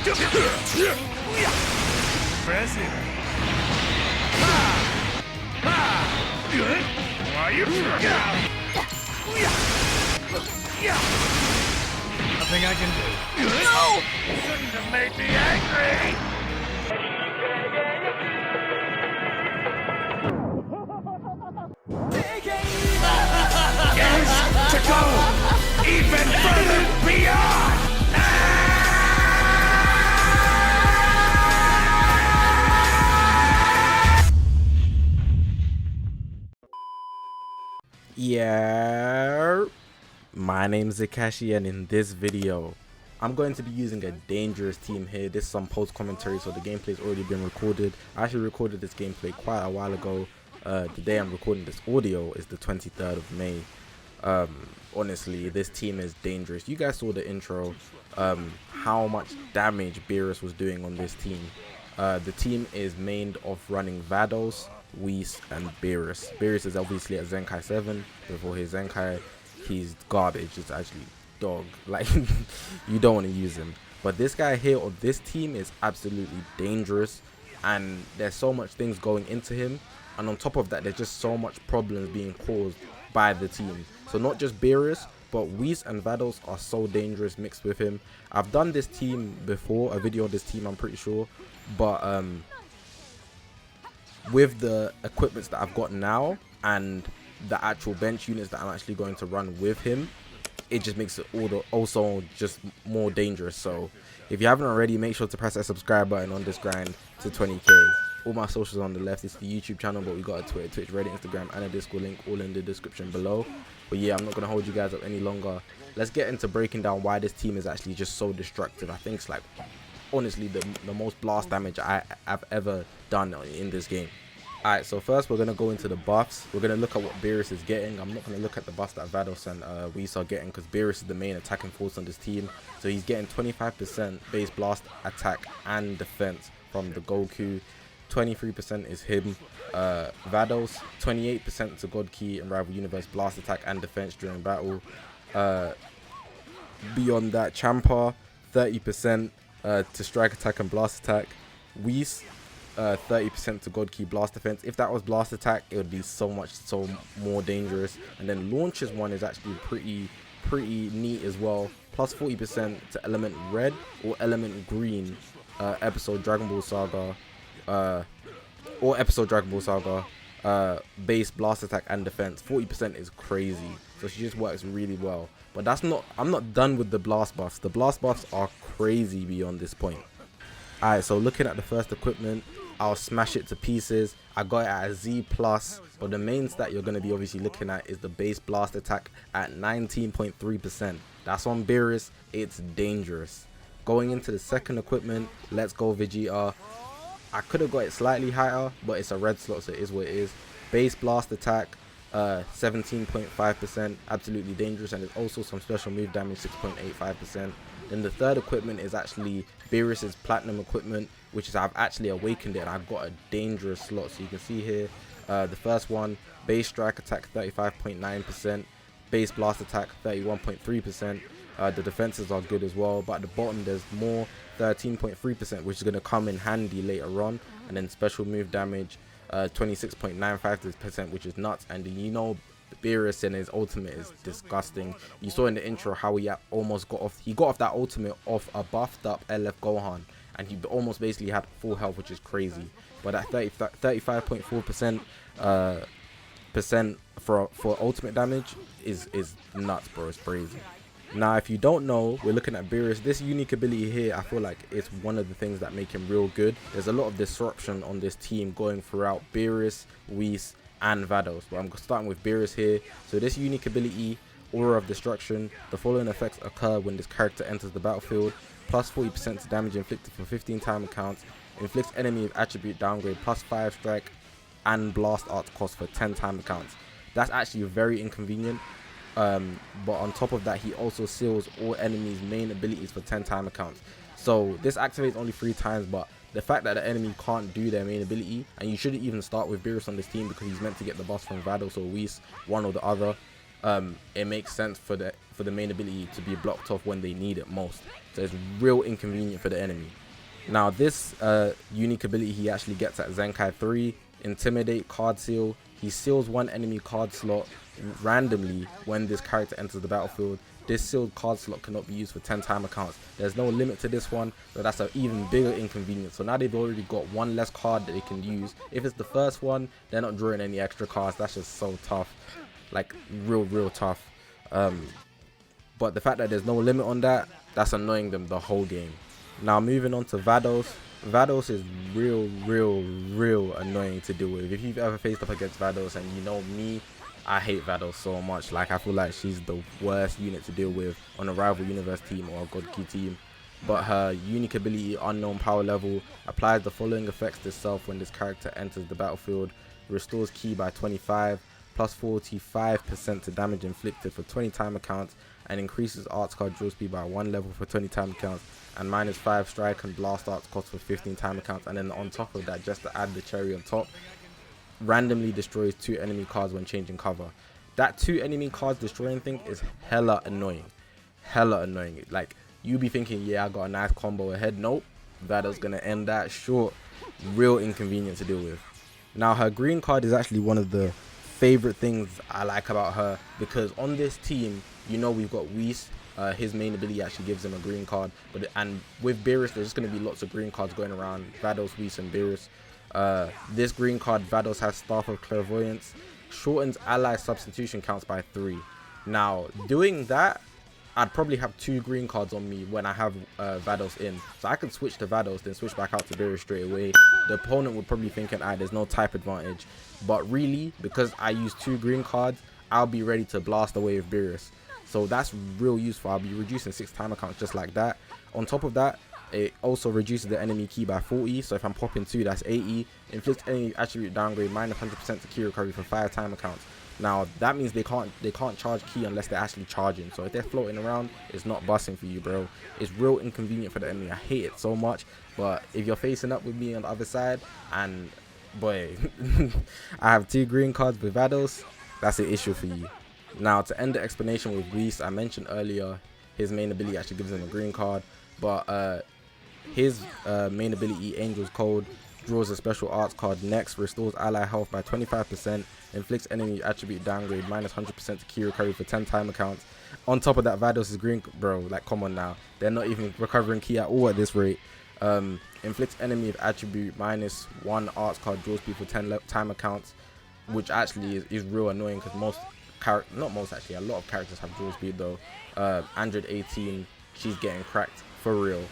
Impressive. Good. Why you? Nothing I can do. No! Shouldn't have made me angry. Yes, to go even further beyond. Yeah, my name's Zakashi, and in this video I'm going to be using a dangerous team here. This is some post commentary, so the gameplay's already been recorded. I actually recorded this gameplay quite a while ago. The day I'm recording this audio is the 23rd of May. Honestly, this team is dangerous. You guys saw the intro, how much damage Beerus was doing on this team. The team is made of running Vados, Whis, and Beerus. Beerus is obviously a Zenkai 7. Before his Zenkai, he's garbage. It's actually dog. Like, you don't want to use him. But this guy here on this team is absolutely dangerous, and there's so much things going into him. And on top of that, there's just so much problems being caused by the team. So not just Beerus, but Whis and Vados are so dangerous mixed with him. I've done this team before, a video of this team, I'm pretty sure. But with the equipments that I've got now and the actual bench units that I'm actually going to run with him, it just makes it also just more dangerous. So if you haven't already, make sure to press that subscribe button on this grind to 20k. All my socials on the left. It's the YouTube channel, but we got a Twitter, Twitch, Reddit, Instagram, and a Discord link all in the description below. But yeah, I'm not going to hold you guys up any longer. Let's get into breaking down why this team is actually just so destructive. I think it's like, honestly, the most blast damage I've ever done in this game. Alright, so first we're going to go into the buffs. We're going to look at what Beerus is getting. I'm not going to look at the buffs that Vados and Whis are getting, because Beerus is the main attacking force on this team. So he's getting 25% base blast, attack, and defense from the Goku. 23% is him. Vados, 28% to God Key and Rival Universe blast attack and defense during battle. Beyond that, Champa, 30% to strike attack and blast attack. Whis, 30% to God Key blast defense. If that was blast attack, it would be so more dangerous. And then Launcher's one is actually pretty neat as well. Plus 40% to element red or element green, episode Dragon Ball Saga, base blast attack and defense. 40% is crazy, so she just works really well. But I'm not done with the blast buffs. The blast buffs are crazy beyond this point. Alright, so looking at the first equipment, I'll smash it to pieces. I got it at a Z+, but the main stat you're going to be obviously looking at is the base blast attack at 19.3%. That's on Beerus. It's dangerous. Going into the second equipment, let's go Vegeta. I could have got it slightly higher, but it's a red slot, so it is what it is. Base blast attack, 17.5%, absolutely dangerous, and there's also some special move damage, 6.85%. Then the third equipment is actually Beerus's platinum equipment, which is I've actually awakened it and I've got a dangerous slot. So you can see here, the first one, base strike attack 35.9%, base blast attack 31.3%. The defenses are good as well, but at the bottom there's more, 13.3%, which is going to come in handy later on. And then special move damage, 26.95%, which is nuts. And you know, Beerus and his ultimate is disgusting. You saw in the intro how he almost got off that ultimate off a buffed up LF Gohan, and he almost basically had full health, which is crazy. But at 35.4% for ultimate damage is nuts, bro. It's crazy. Now, if you don't know, we're looking at Beerus. This unique ability here, I feel like it's one of the things that make him real good. There's a lot of disruption on this team going throughout Beerus, Whis, and Vados. But I'm starting with Beerus here. So this unique ability, Aura of Destruction, the following effects occur when this character enters the battlefield. Plus 40% to damage inflicted for 15 time counts. Inflicts enemy with attribute downgrade plus 5 strike and blast art cost for 10 time counts. That's actually very inconvenient. But on top of that, he also seals all enemies' main abilities for 10 time accounts. So this activates only 3 times, but the fact that the enemy can't do their main ability, and you shouldn't even start with Beerus on this team because he's meant to get the buff from Vados or Whis, one or the other. It makes sense for for the main ability to be blocked off when they need it most. So it's real inconvenient for the enemy. Now this unique ability he actually gets at Zenkai 3, Intimidate, Card Seal. He seals one enemy card slot randomly when this character enters the battlefield. This sealed card slot cannot be used for 10 timer counts. There's no limit to this one, so that's an even bigger inconvenience. So now they've already got one less card that they can use. If it's the first one, they're not drawing any extra cards. That's just so tough, like real tough. But the fact that there's no limit on that, that's annoying them the whole game. Now moving on to Vados. Vados is real annoying to deal with. If you've ever faced up against Vados, and you know me, I hate Vados so much. Like, I feel like she's the worst unit to deal with on a rival universe team or a God Key team. But her unique ability, Unknown Power Level, applies the following effects to self when this character enters the battlefield: restores ki by 25, plus 45% to damage inflicted for 20 timer counts, and increases arts card draw speed by 1 level for 20 timer counts, and -5 strike and blast arts cost for 15 timer counts. And then on top of that, just to add the cherry on top, randomly destroys 2 enemy cards when changing cover. That 2 enemy cards destroying thing is hella annoying. Like, you be thinking, yeah, I got a nice combo ahead. Nope, Vados gonna end that short. Real inconvenient to deal with. Now her green card is actually one of the favorite things I like about her, because on this team, you know, we've got Whis. His main ability actually gives him a green card, and with Beerus there's just going to be lots of green cards going around. Vados, Whis and Beerus. This green card, Vados, has Staff of Clairvoyance, shortens ally substitution counts by 3. Now doing that, I'd probably have 2 green cards on me when I have Vados in, so I could switch to Vados then switch back out to Beerus straight away. The opponent would probably thinking, there's no type advantage, but really, because I use 2 green cards, I'll be ready to blast away with Beerus. So that's real useful. I'll be reducing 6 timer counts just like that. On top of that, it also reduces the enemy ki by 40. So if I'm popping 2, that's 80. Inflicts enemy attribute downgrade -100% to ki recovery for 5 timer counts. Now that means they can't charge ki unless they're actually charging. So if they're floating around, it's not busting for you, bro. It's real inconvenient for the enemy. I hate it so much. But if you're facing up with me on the other side, and boy, I have 2 green cards with Vados, that's an issue for you. Now to end the explanation with Whis, I mentioned earlier his main ability actually gives him a green card, but his main ability, Angel's Code, draws a special arts card next, restores ally health by 25%, inflicts enemy attribute downgrade -100% to ki recovery for 10 timer counts. On top of that, Vados is green, bro, like come on now, they're not even recovering ki at all at this rate. Inflicts enemy with attribute -1 arts card draw speed for 10 timer counts, which actually is real annoying, because a lot of characters have draw speed though. Android 18, she's getting cracked for real.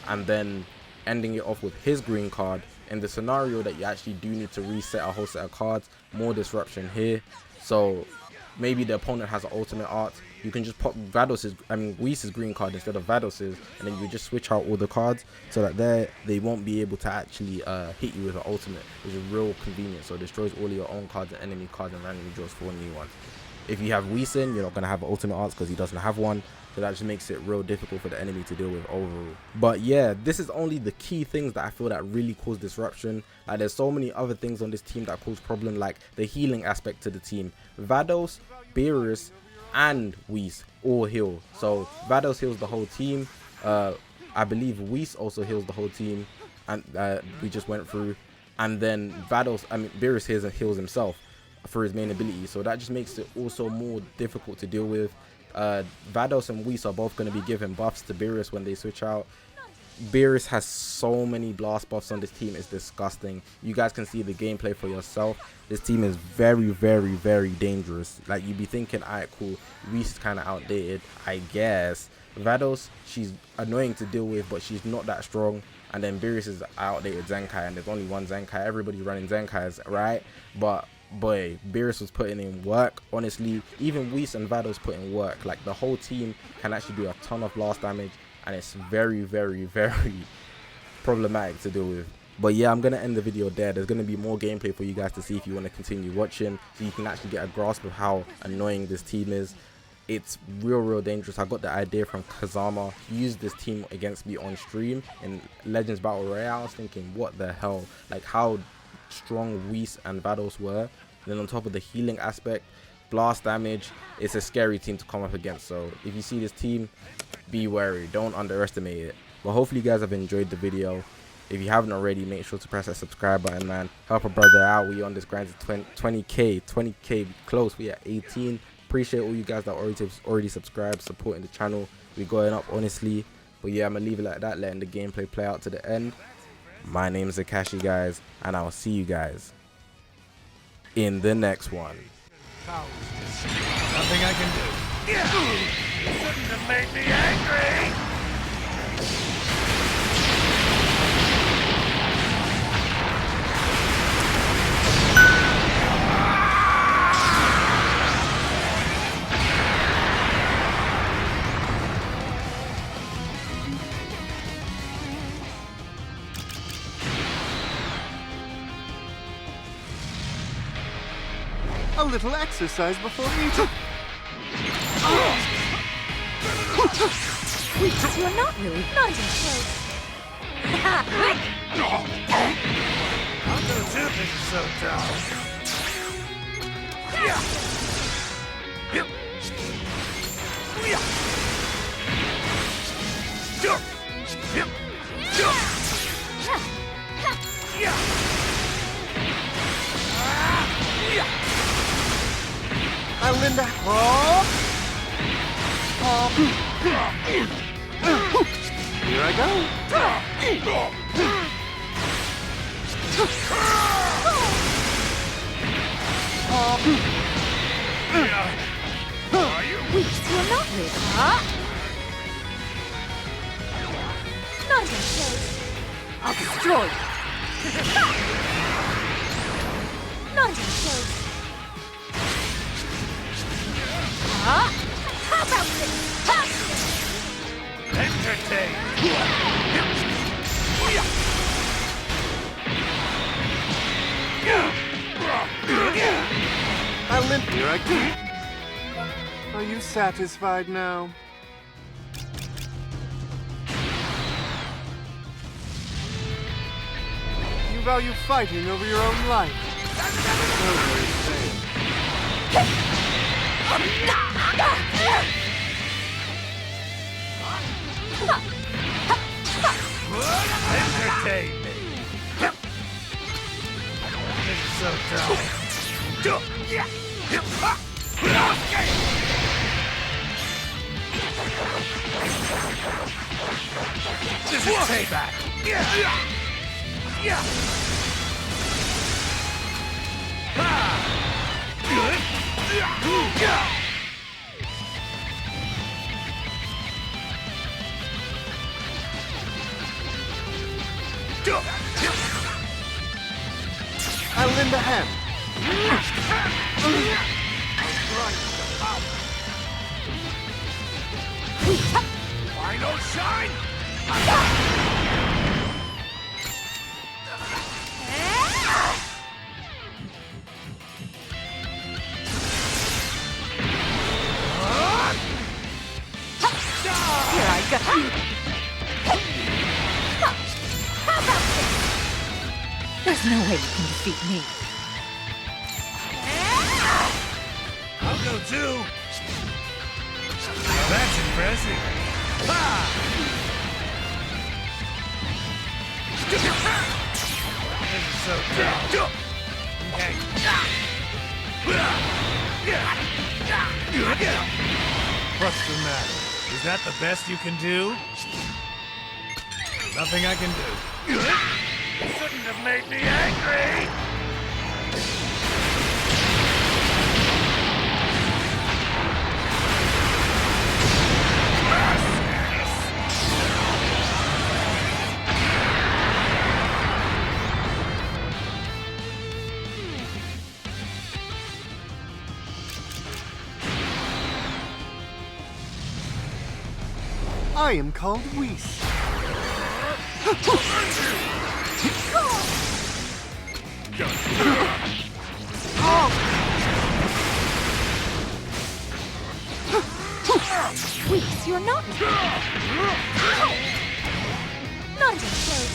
And then ending it off with his green card, in the scenario that you actually do need to reset a whole set of cards, more disruption here. So maybe the opponent has an ultimate art, you can just pop Whis' green card instead of Vados's, and then you just switch out all the cards so that they won't be able to actually hit you with an ultimate, which is real convenient. So it destroys all of your own cards and enemy cards and randomly draws 4 new ones. If you have Whis in, you're not going to have ultimate arts because he doesn't have one, so that just makes it real difficult for the enemy to deal with overall. But yeah, this is only the key things that I feel that really cause disruption. Like, there's so many other things on this team that cause problem, like the healing aspect to the team. Vados, Beerus and Whis all heal. So Vados heals the whole team. I believe Whis also heals the whole team, and we just went through. And then Beerus heals himself for his main ability, so that just makes it also more difficult to deal with. Vados and Whis are both going to be giving buffs to Beerus when they switch out. Beerus has so many blast buffs on this team, it's disgusting. You guys can see the gameplay for yourself. This team is very dangerous. Like, you'd be thinking, alright, cool, Whis is kind of outdated, I guess. Vados, she's annoying to deal with, but she's not that strong. And then Beerus is outdated Zenkai, and there's only one Zenkai. Everybody's running Zenkais, right? But boy, Beerus was putting in work. Honestly, even Whis and Vados put in work. Like, the whole team can actually do a ton of blast damage, and it's very problematic to deal with. But yeah, I'm gonna end the video there. There's gonna be more gameplay for you guys to see if you want to continue watching, so you can actually get a grasp of how annoying this team is. It's real dangerous. I got the idea from Kazama. He used this team against me on stream in Legends Battle Royale. I was thinking, what the hell, like how strong Whis and Vados were. And then on top of the healing aspect, blast damage. It's a scary team to come up against. So if you see this team, be wary. Don't underestimate it. But hopefully you guys have enjoyed the video. If you haven't already, make sure to press that subscribe button, man. Help a brother out. We on this grind to 20k close. We at 18. Appreciate all you guys that already subscribed, supporting the channel. We going up, honestly. But yeah, I'm gonna leave it like that, letting the gameplay play out to the end. My name is Zakashi, guys, and I'll see you guys in the next one. Nothing I can do. You shouldn't have made me angry! A little exercise before eating. Whis, you're not really not even close. I'll go too, this is so tough. Linda. Here I go. Whis, you're not really. Not even close. I'll destroy you. Not even close. How about this? Entertain! Here I go. Are you satisfied now? You value fighting over your own life. Entertain me! This is so tough. This is payback! I'll lend a hand. Final shine! Here I go. How about this? There's no way you can defeat me. I'll go too! Now that's impressive! Ha! This is so tough! What's the matter? Is that the best you can do? Nothing I can do. You shouldn't have made me angry! I am called Whis. Whis, you're not. Not even close.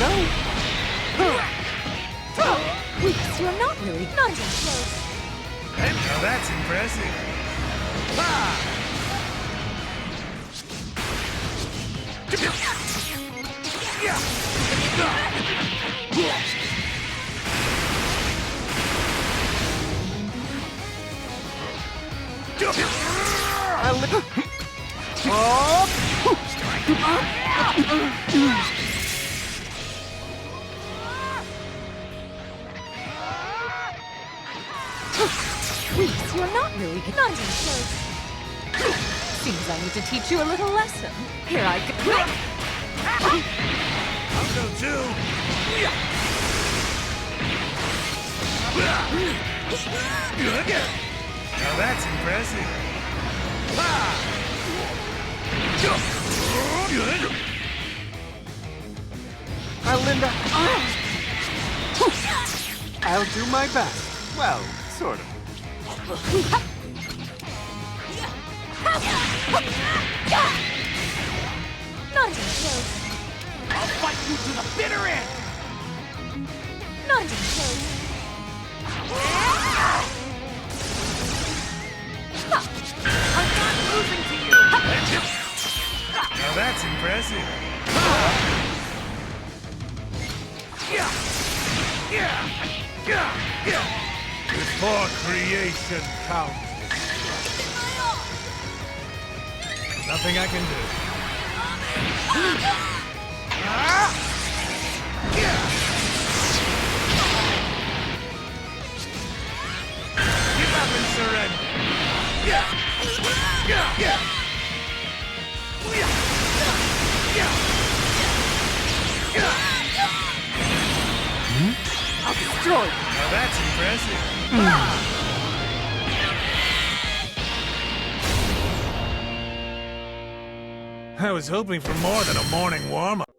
go. Whis, you're not really not even close. Now that's impressive. Ha! Whis, you're not really not even close. Seems I need to teach you a little lesson. Here I go. I'll go too. Now that's impressive. Ha! Linda. I'll do my best. Well, sort of. Not even close. I'll fight you to the bitter end. Not even close. I'm not losing to you. Now that's impressive. Before creation counts. Nothing I can do. Give up and surrender. I'll destroy you. Now that's impressive. I was hoping for more than a morning warm-up.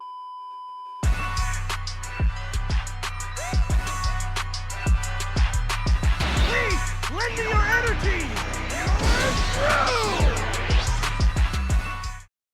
Please, lend me your energy! You're through!